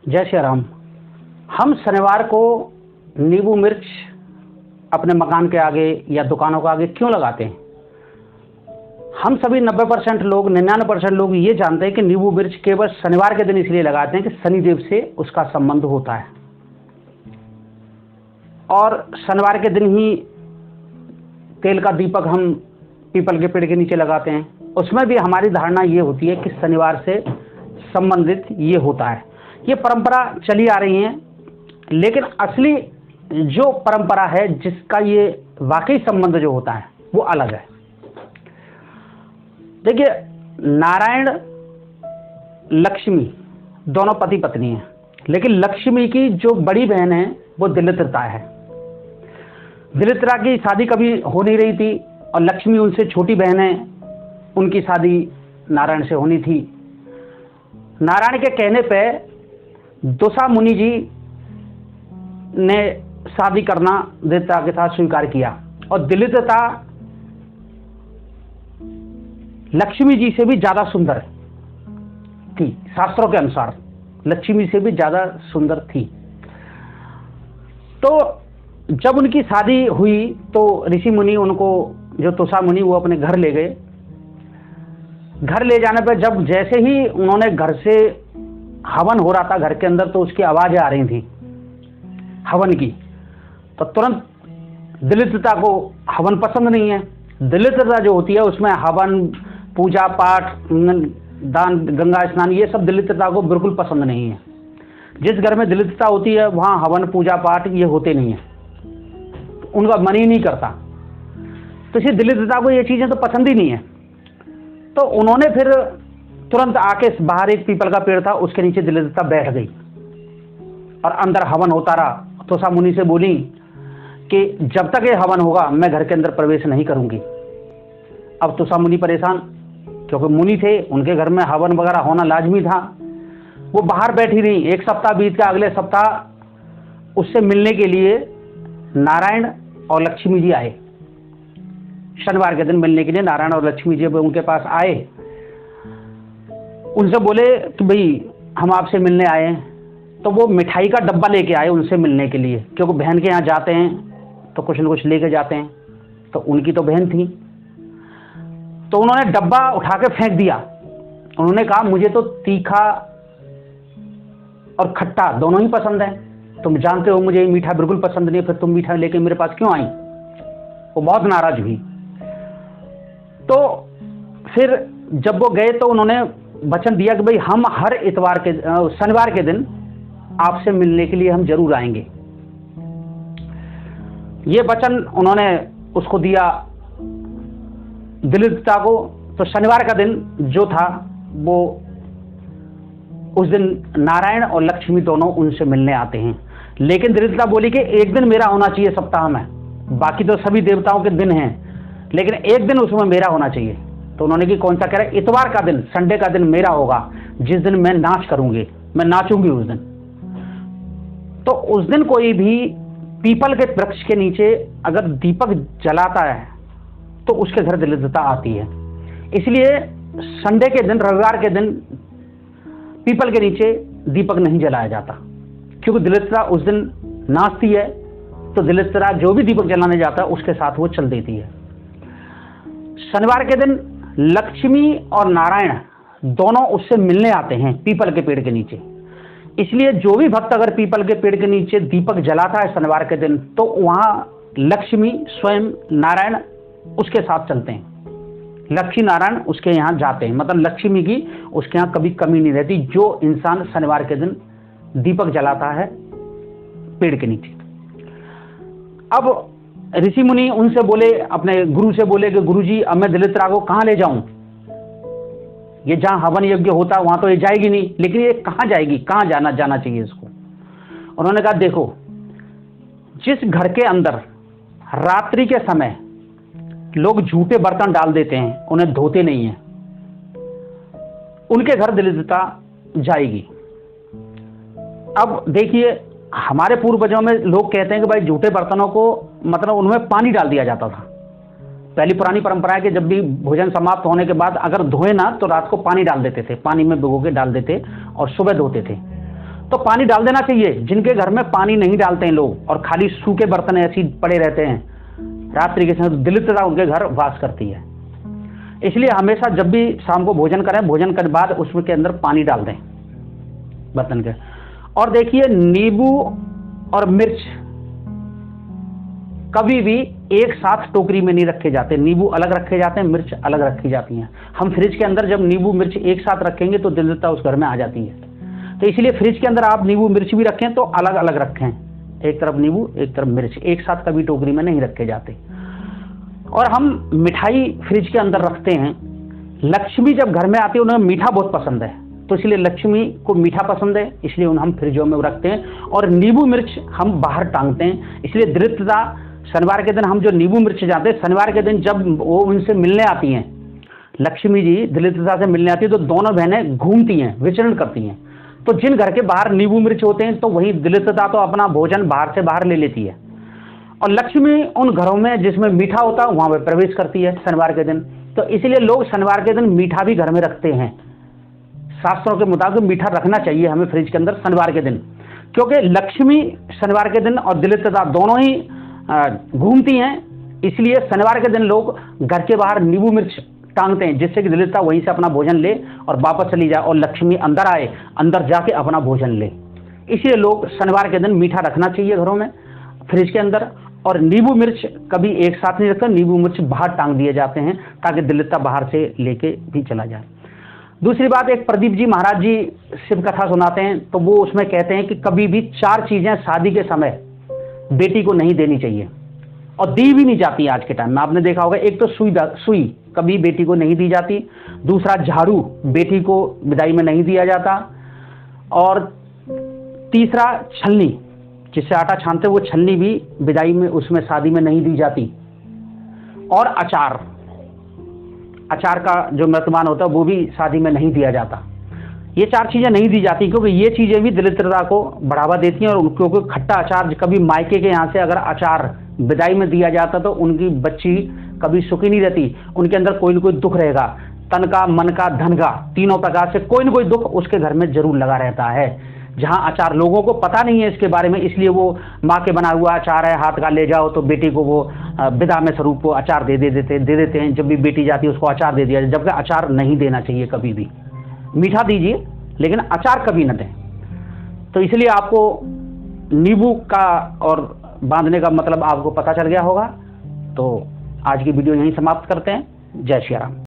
जय श्री राम। हम शनिवार को नींबू मिर्च अपने मकान के आगे या दुकानों के आगे क्यों लगाते हैं? हम सभी 90% लोग 99% लोग ये जानते हैं कि नींबू मिर्च केवल शनिवार के दिन इसलिए लगाते हैं कि शनिदेव से उसका संबंध होता है और शनिवार के दिन ही तेल का दीपक हम पीपल के पेड़ के नीचे लगाते हैं। उसमें भी हमारी धारणा ये होती है कि शनिवार से संबंधित ये होता है। ये परंपरा चली आ रही है, लेकिन असली जो परंपरा है जिसका ये वाकई संबंध जो होता है वो अलग है। देखिए, नारायण लक्ष्मी दोनों पति पत्नी हैं, लेकिन लक्ष्मी की जो बड़ी बहन है वो दिलित्रा है। दिलित्रा की शादी कभी हो नहीं रही थी और लक्ष्मी उनसे छोटी बहन है, उनकी शादी नारायण से होनी थी। नारायण के कहने पे दोसा मुनि जी ने शादी करना दिलित्रा के साथ स्वीकार किया और दिलित्रा लक्ष्मी जी से भी ज्यादा सुंदर थी। शास्त्रों के अनुसार लक्ष्मी से भी ज्यादा सुंदर थी। तो जब उनकी शादी हुई तो ऋषि मुनि उनको, जो तोसा मुनि, वो अपने घर ले गए। घर ले जाने पर जब जैसे ही उन्होंने घर से हवन हो रहा था घर के अंदर, तो उसकी आवाजें आ रही थी हवन की, तो तुरंत दिलित्रा को हवन पसंद नहीं है। दिलित्रा जो होती है उसमें हवन, पूजा पाठ, दान, गंगा स्नान, ये सब दिलित्रा को बिल्कुल पसंद नहीं है। जिस घर में दिलित्रा होती है वहां हवन, पूजा पाठ ये होते नहीं है, उनका मन ही नहीं करता। तो इसी दिलित्रा को ये चीजें तो पसंद ही नहीं है। तो उन्होंने फिर तुरंत आके बाहर एक पीपल का पेड़ था, उसके नीचे दिलित्रा बैठ गई और अंदर हवन होता रहा। तोसा मुनि से बोली कि जब तक ये हवन होगा मैं घर के अंदर प्रवेश नहीं करूंगी। अब तोसा मुनि परेशान, क्योंकि मुनि थे, उनके घर में हवन वगैरह होना लाजमी था। वो बाहर बैठी रही। एक सप्ताह बीत गया। अगले सप्ताह उससे मिलने के लिए नारायण और लक्ष्मी जी आए। शनिवार के दिन मिलने के लिए नारायण और लक्ष्मी जी उनके पास आए। उनसे बोले कि भाई हम आपसे मिलने आए हैं। तो वो मिठाई का डब्बा लेके आए उनसे मिलने के लिए, क्योंकि बहन के यहाँ जाते हैं तो कुछ न कुछ लेके जाते हैं। तो उनकी तो बहन थी, तो उन्होंने डब्बा उठा के फेंक दिया। उन्होंने कहा मुझे तो तीखा और खट्टा दोनों ही पसंद है, तुम जानते हो मुझे मीठा बिल्कुल पसंद नहीं, फिर तुम मीठा लेके मेरे पास क्यों आई? वो बहुत नाराज हुई। तो फिर जब वो गए तो उन्होंने वचन दिया कि भाई हम हर इतवार के शनिवार के दिन आपसे मिलने के लिए हम जरूर आएंगे। ये वचन उन्होंने उसको दिया दिलित्रा को। तो शनिवार का दिन जो था वो उस दिन नारायण और लक्ष्मी दोनों उनसे मिलने आते हैं। लेकिन दिलित्रा बोली कि एक दिन मेरा होना चाहिए सप्ताह में, बाकी तो सभी देवताओं के दिन हैं, लेकिन एक दिन उसमें मेरा होना चाहिए। तो उन्होंने कि कौन सा? कह रहे इतवार का दिन, संडे का दिन मेरा होगा, जिस दिन मैं नाच करूंगी, मैं नाचूंगी उस दिन। तो उस दिन कोई भी पीपल के वृक्ष के नीचे अगर दीपक जलाता है तो उसके घर दिलित्रा आती है। इसलिए संडे के दिन, रविवार के दिन पीपल के नीचे दीपक नहीं जलाया जाता, क्योंकि दिलित्रा उस दिन नाचती है। तो दिलित्रा जो भी दीपक जलाने जाता है उसके साथ वो चल देती है। शनिवार के दिन लक्ष्मी और नारायण दोनों उससे मिलने आते हैं पीपल के पेड़ के नीचे। इसलिए जो भी भक्त अगर पीपल के पेड़ के नीचे दीपक जलाता है शनिवार के दिन, तो वहां लक्ष्मी स्वयं नारायण उसके साथ चलते हैं। लक्ष्मी नारायण उसके यहाँ जाते हैं, मतलब लक्ष्मी की उसके यहाँ कभी कमी नहीं रहती जो इंसान शनिवार के दिन दीपक जलाता है पेड़ के नीचे। अब ऋषि मुनि उनसे बोले, अपने गुरु से बोले कि गुरुजी अब मैं दिलित्रा को कहाँ ले जाऊं? ये जहां हवन यज्ञ होता है वहां तो ये जाएगी नहीं, लेकिन ये कहाँ जाएगी, कहाँ जाना चाहिए इसको? उन्होंने कहा देखो, जिस घर के अंदर रात्रि के समय लोग झूठे बर्तन डाल देते हैं, उन्हें धोते नहीं है, उनके घर दिलित्रा जाएगी। अब देखिए, हमारे पूर्वजों में लोग कहते हैं कि भाई झूठे बर्तनों को मतलब उनमें पानी डाल दिया जाता था। पहली पुरानी परंपरा है कि जब भी भोजन समाप्त होने के बाद अगर धोए ना तो रात को पानी डाल देते थे, पानी में भिगो के डाल देते और सुबह धोते थे। तो पानी डाल देना चाहिए। जिनके घर में पानी नहीं डालते हैं लोग और खाली सूखे बर्तन ऐसे पड़े रहते हैं रात्रि के समय, दलितता उनके घर वास करती है। इसलिए हमेशा जब भी शाम को भोजन करें, भोजन के बाद उसमें के अंदर पानी डाल दें बर्तन के। और देखिए, नींबू और मिर्च कभी भी एक साथ टोकरी में नहीं रखे जाते। नींबू अलग रखे जाते हैं, मिर्च अलग रखी जाती हैं। हम फ्रिज के अंदर जब नींबू मिर्च एक साथ रखेंगे तो दलितता उस घर में आ जाती है। तो इसलिए फ्रिज के अंदर आप नींबू मिर्च भी रखें तो अलग अलग रखें, एक तरफ नींबू एक तरफ मिर्च, एक साथ कभी टोकरी में नहीं रखे जाते। और हम मिठाई फ्रिज के अंदर रखते हैं। लक्ष्मी जब घर में आती है उन्हें मीठा बहुत पसंद है, तो इसलिए लक्ष्मी को मीठा पसंद है, इसलिए उन्हें हम फ्रिजों में रखते हैं। और नींबू मिर्च हम बाहर टांगते हैं। इसलिए दरिद्रता, शनिवार के दिन हम जो नींबू मिर्च जाते हैं, शनिवार के दिन जब वो उनसे मिलने आती हैं, लक्ष्मी जी दरिद्रता से मिलने आती है, तो दोनों बहनें घूमती हैं, विचरण करती हैं। तो जिन घर के बाहर नींबू मिर्च होते हैं तो वही दरिद्रता तो अपना भोजन बाहर से बाहर ले लेती है। और लक्ष्मी उन घरों में जिसमें मीठा होता है वहां पर प्रवेश करती है शनिवार के दिन। तो इसलिए लोग शनिवार के दिन मीठा भी घर में रखते हैं। शास्त्रों के मुताबिक मीठा रखना चाहिए हमें फ्रिज के अंदर शनिवार के दिन, क्योंकि लक्ष्मी शनिवार के दिन और दलितता दोनों ही घूमती हैं। इसलिए शनिवार के दिन लोग घर के बाहर नींबू मिर्च टांगते हैं, जिससे कि दलितता वहीं से अपना भोजन ले और वापस चली जाए और लक्ष्मी अंदर आए, अंदर जाके अपना भोजन ले। इसलिए लोग शनिवार के दिन मीठा रखना चाहिए घरों में फ्रिज के अंदर। और नींबू मिर्च कभी एक साथ नहीं रखते, नींबू मिर्च बाहर टांग दिए जाते हैं ताकि दलितता बाहर से लेके भी चला जाए। दूसरी बात, एक प्रदीप जी महाराज जी शिव कथा सुनाते हैं, तो वो उसमें कहते हैं कि कभी भी 4 चीजें शादी के समय बेटी को नहीं देनी चाहिए और दी भी नहीं जाती आज के टाइम में। आपने देखा होगा, एक तो सुई कभी बेटी को नहीं दी जाती, दूसरा झाड़ू बेटी को विदाई में नहीं दिया जाता, और तीसरा छलनी, जिससे आटा छानते वो छलनी भी विदाई में उसमें शादी में नहीं दी जाती, और अचार का जो मृतमान होता है वो भी शादी में नहीं दिया जाता। ये 4 चीजें नहीं दी जाती क्योंकि ये चीजें भी दरिद्रता को बढ़ावा देती हैं। और क्योंकि खट्टा अचार, कभी मायके के यहाँ से अगर अचार विदाई में दिया जाता तो उनकी बच्ची कभी सुखी नहीं रहती, उनके अंदर कोई न कोई दुख रहेगा, तन का, मन का, धन का, तीनों प्रकार से कोई न कोई दुख उसके घर में जरूर लगा रहता है। जहाँ अचार लोगों को पता नहीं है इसके बारे में, इसलिए वो माँ के बना हुआ अचार है, हाथ का ले जाओ, तो बेटी को वो विदा में स्वरूप को अचार दे देते हैं। जब भी बेटी जाती है उसको अचार दे दिया, जबकि अचार नहीं देना चाहिए कभी भी। मीठा दीजिए लेकिन अचार कभी न दें। तो इसलिए आपको नींबू का और बांधने का मतलब आपको पता चल गया होगा। तो आज की वीडियो यहीं समाप्त करते हैं। जय श्री राम।